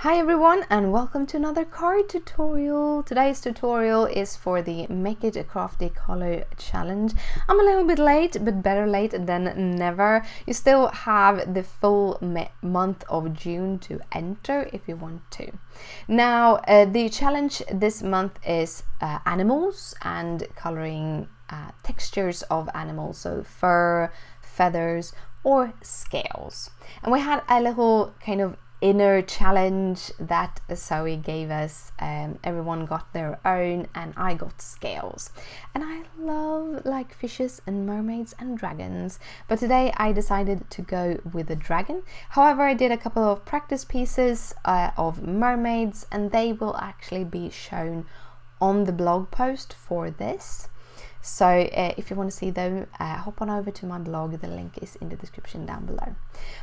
Hi everyone and welcome to another card tutorial. Today's tutorial is for the Make It Crafty color challenge. I'm a little bit late, but better late than never. You still have the full month of June to enter if you want to. Now the challenge this month is animals and coloring textures of animals, so fur, feathers or scales. And we had a little kind of inner challenge that Zoe gave us. Everyone got their own and I got scales, and I love like fishes and mermaids and dragons, but today I decided to go with a dragon. However, I did a couple of practice pieces of mermaids, and they will actually be shown on the blog post for this. So if you want to see them, hop on over to my blog. The link is in the description down below.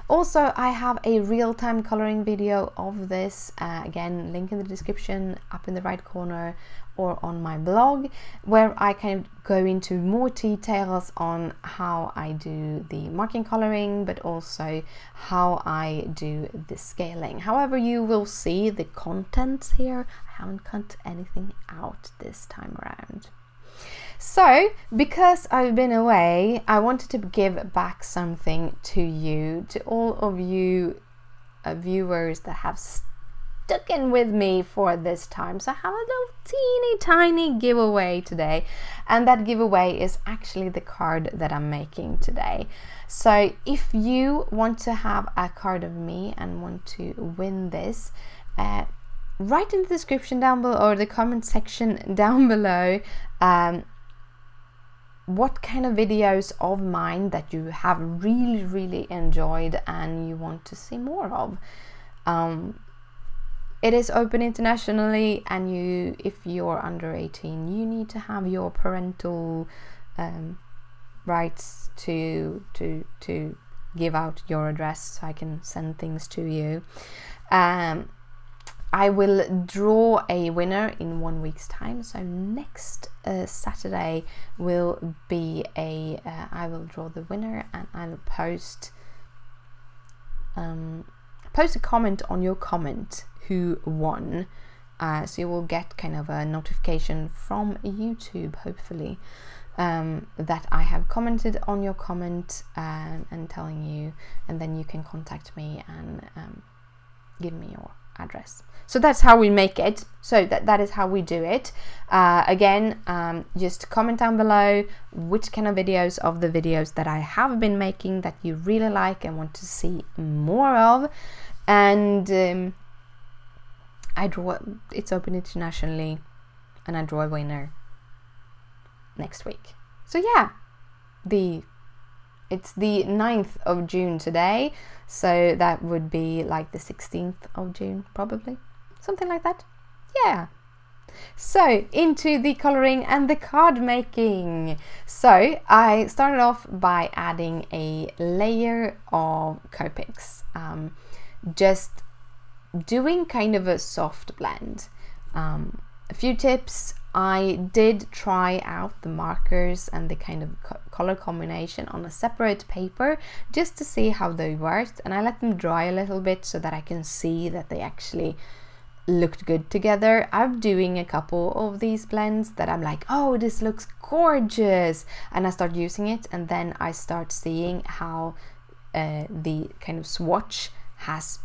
Also, I have a real-time coloring video of this, again, link in the description up in the right corner or on my blog, where I kind of go into more details on how I do the marking coloring, but also how I do the scaling. However, you will see the contents here. I haven't cut anything out this time around. So, because I've been away, I wanted to give back something to you, to all of you viewers that have stuck in with me for this time. So I have a little teeny tiny giveaway today, and that giveaway is actually the card that I'm making today. So if you want to have a card of me and want to win this, write in the description down below or the comment section down below what kind of videos of mine that you have really enjoyed and you want to see more of. It is open internationally, and if you're under 18, you need to have your parental rights to give out your address so I can send things to you. I will draw a winner in 1 week's time, so next Saturday will be I will draw the winner, and I'll post a comment on your comment who won, so you will get kind of a notification from YouTube, hopefully, that I have commented on your comment and telling you, and then you can contact me and give me your address. So that's how we make it. So that is how we do it. Again, just comment down below which kind of videos of the videos that I have been making that you really like and want to see more of. And I draw, it's open internationally, and I draw a winner next week. So yeah, it's the 9th of June today, so that would be like the 16th of June, probably. Something like that. Yeah. So, into the coloring and the card making. So, I started off by adding a layer of Copics. Just doing kind of a soft blend. A few tips. I did try out the markers and the kind of color combination on a separate paper just to see how they worked, and I let them dry a little bit so that I can see that they actually looked good together. I'm doing a couple of these blends that I'm like, oh, this looks gorgeous, and I start using it, and then I start seeing how the kind of swatch has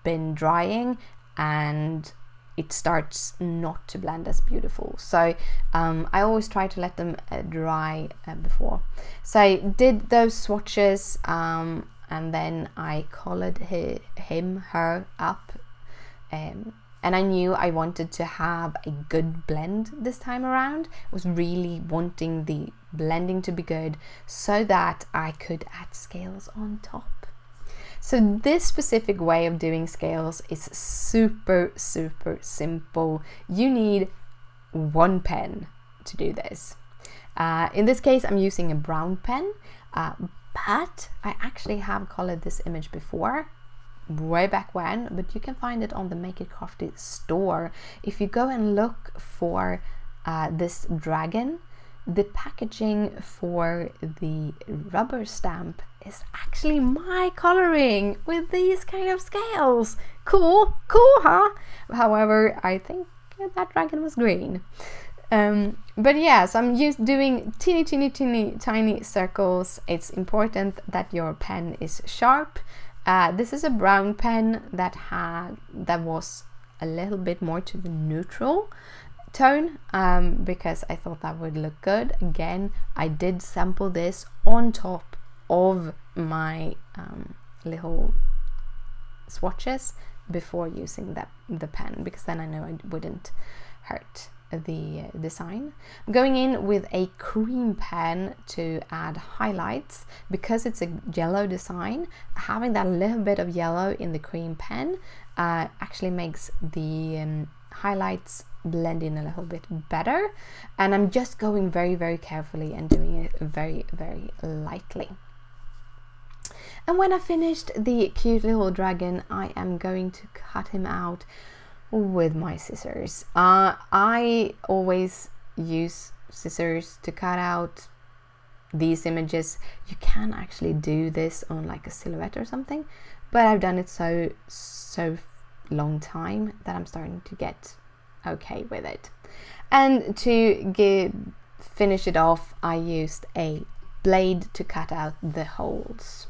been drying and it starts not to blend as beautiful. So I always try to let them dry before. So I did those swatches, and then I colored her up, and I knew I wanted to have a good blend this time around. I was really wanting the blending to be good so that I could add scales on top. So this specific way of doing scales is super simple. You need one pen to do this. In this case, I'm using a brown pen, but I actually have colored this image before, way back when, but you can find it on the Make It Crafty store. If you go and look for this dragon, the packaging for the rubber stamp is actually my coloring with these kind of scales. Cool, huh? However, I think that dragon was green. But yes, I'm doing teeny tiny circles. It's important that your pen is sharp. This is a brown pen that was a little bit more to the neutral tone, because I thought that would look good. Again, I did sample this on top of my little swatches before using the pen, because then I know it wouldn't hurt the design. I'm going in with a cream pen to add highlights. Because it's a yellow design, having that little bit of yellow in the cream pen actually makes the highlights blend in a little bit better, and I'm just going very carefully and doing it very lightly. And when I finished the cute little dragon, I am going to cut him out with my scissors. I always use scissors to cut out these images. You can actually do this on like a silhouette or something, but I've done it so long time that I'm starting to get okay with it. And to finish it off, I used a blade to cut out the holes.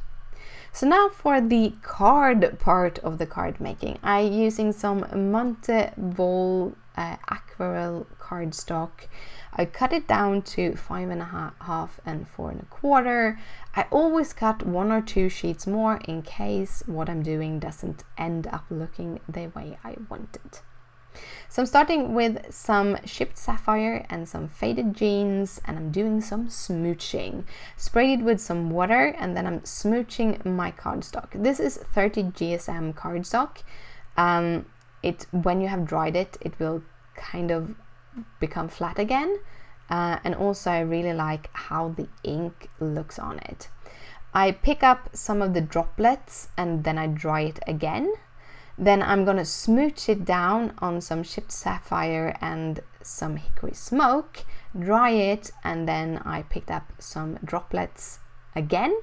So now for the card part of the card making, I'm using some Monte Vol aquarelle cardstock. I cut it down to 5.5 and 4.25. I always cut 1 or 2 sheets more in case what I'm doing doesn't end up looking the way I want it. So I'm starting with some chipped sapphire and some faded jeans, and I'm doing some smooching. Sprayed it with some water, and then I'm smooching my cardstock. This is 30 GSM cardstock. When you have dried it, it will kind of become flat again. And also I really like how the ink looks on it. I pick up some of the droplets and then I dry it again. Then I'm gonna smooch it down on some chipped sapphire and some hickory smoke, dry it, and then I picked up some droplets again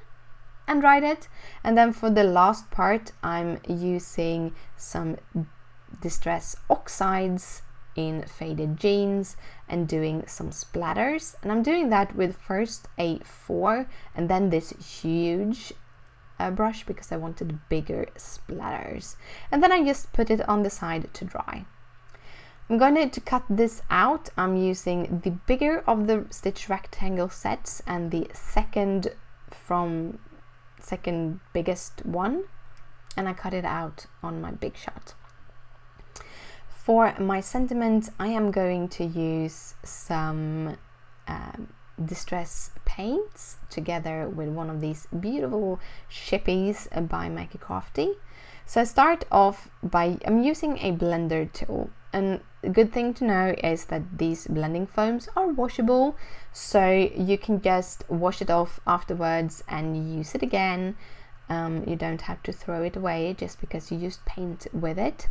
and dried it. And then for the last part, I'm using some distress oxides in faded jeans and doing some splatters. And I'm doing that with first a 4 and then this huge brush because I wanted bigger splatters, and then I just put it on the side to dry. I'm going to cut this out. I'm using the bigger of the stitch rectangle sets and the second biggest one, and I cut it out on my big shot. For my sentiment, I am going to use some distress paints together with one of these beautiful shippies by Make It Crafty. So I start off by, I'm using a blender tool, and a good thing to know is that these blending foams are washable, so you can just wash it off afterwards and use it again. You don't have to throw it away just because you used paint with it.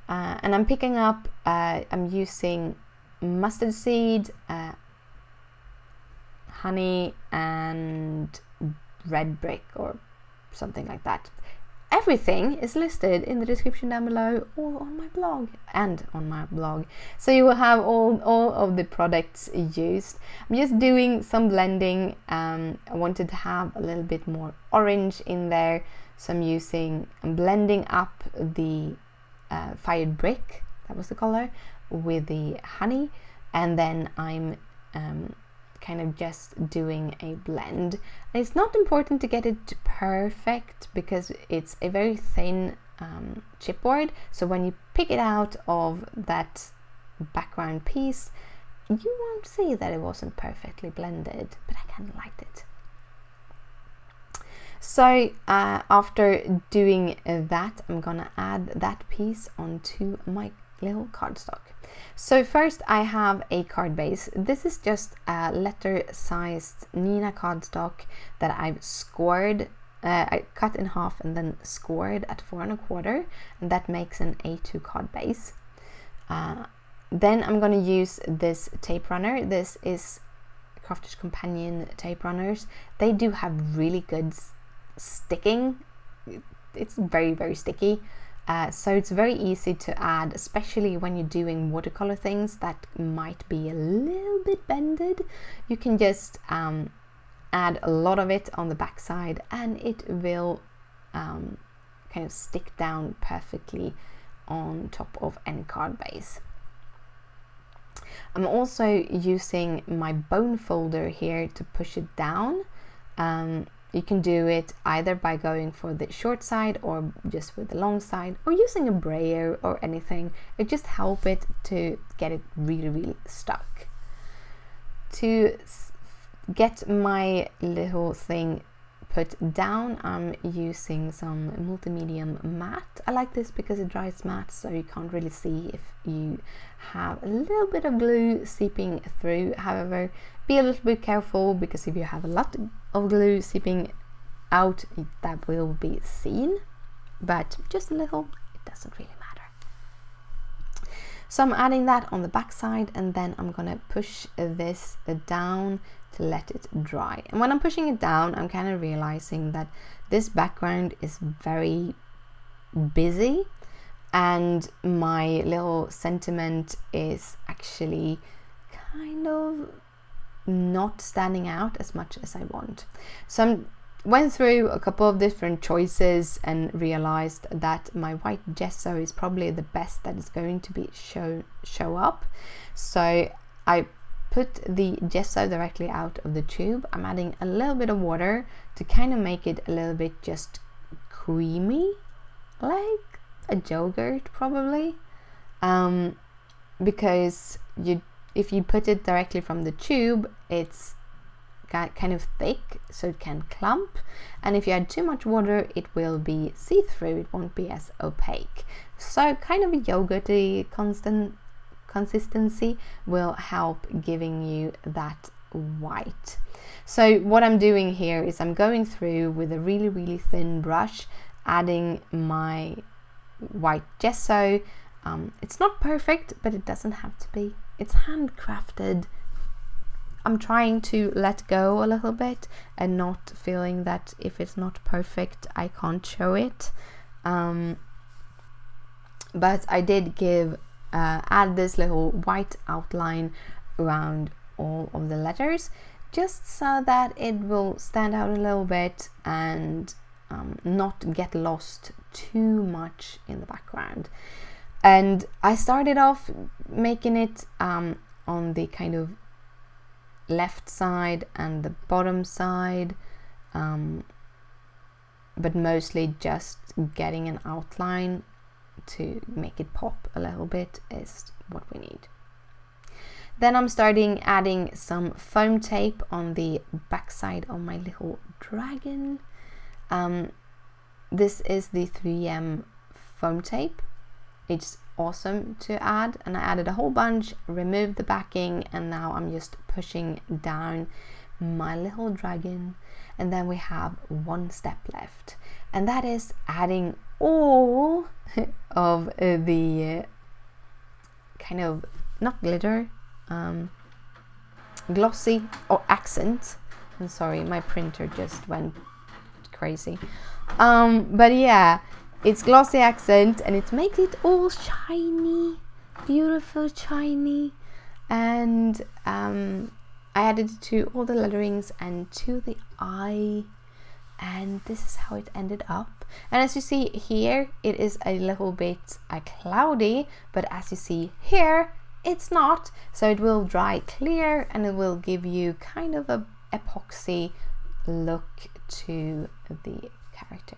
And I'm picking up, I'm using mustard seed, honey and red brick or something like that. Everything is listed in the description down below or on my blog and on my blog, so you will have all of the products used. I'm just doing some blending. I wanted to have a little bit more orange in there, so I'm blending up the fired brick, that was the color, with the honey, and then I'm kind of just doing a blend. And it's not important to get it perfect because it's a very thin chipboard, so when you pick it out of that background piece, you won't see that it wasn't perfectly blended, but I kind of liked it. So after doing that, I'm gonna add that piece onto my little cardstock. So first I have a card base. This is just a letter-sized Nina cardstock that I've scored. I cut in half and then scored at 4 1/4, and that makes an A2 card base. Then I'm going to use this tape runner. This is Crafter's Companion tape runners. They do have really good sticking. It's very, very sticky. So it's very easy to add, especially when you're doing watercolor things that might be a little bit bended. You can just add a lot of it on the back side, and it will kind of stick down perfectly on top of any card base. I'm also using my bone folder here to push it down. You can do it either by going for the short side or just with the long side, or using a brayer or anything. It just helps it to get it really, really stuck. To get my little thing put down, I'm using some multi-medium matte. I like this because it dries matte, so you can't really see if you have a little bit of glue seeping through. However, be a little bit careful, because if you have a lot of glue seeping out, that will be seen, but just a little, it doesn't really matter. So I'm adding that on the back side, and then I'm gonna push this down to let it dry. And when I'm pushing it down, I'm kind of realizing that this background is very busy, and my little sentiment is actually kind of not standing out as much as I want. So I went through a couple of different choices and realized that my white gesso is probably the best that is going to be show up. So I put the gesso directly out of the tube. I'm adding a little bit of water to kind of make it a little bit just creamy, like a yogurt probably, because if you put it directly from the tube, it's kind of thick, so it can clump, and if you add too much water, it will be see-through, it won't be as opaque. So kind of a yogurty consistency will help giving you that white. So what I'm doing here is I'm going through with a really, really thin brush, adding my white gesso. It's not perfect, but it doesn't have to be. It's handcrafted. I'm trying to let go a little bit and not feeling that if it's not perfect, I can't show it. But I did add this little white outline around all of the letters, just so that it will stand out a little bit and not get lost too much in the background. And I started off making it on the kind of left side and the bottom side, but mostly just getting an outline to make it pop a little bit is what we need. Then I'm starting adding some foam tape on the back side of my little dragon. This is the 3M foam tape. It's awesome to add, and I added a whole bunch, removed the backing, and now I'm just pushing down my little dragon. And then we have one step left, and that is adding all of the kind of, not glitter, glossy or accent. I'm sorry, my printer just went crazy. But yeah, it's glossy accent, and it makes it all shiny, beautiful shiny. And I added it to all the letterings and to the eye, and this is how it ended up. And as you see here, it is a little bit cloudy, but as you see here, it's not. So it will dry clear, and it will give you kind of a epoxy look to the character.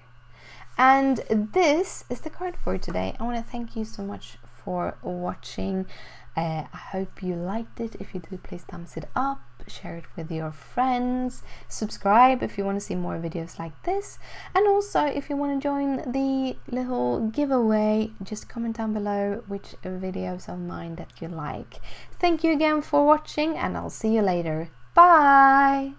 And this is the card for today. I want to thank you so much for watching. I hope you liked it. If you do, please thumbs it up, share it with your friends, subscribe if you want to see more videos like this, and also if you want to join the little giveaway, just comment down below which videos of mine that you like. Thank you again for watching, and I'll see you later. Bye!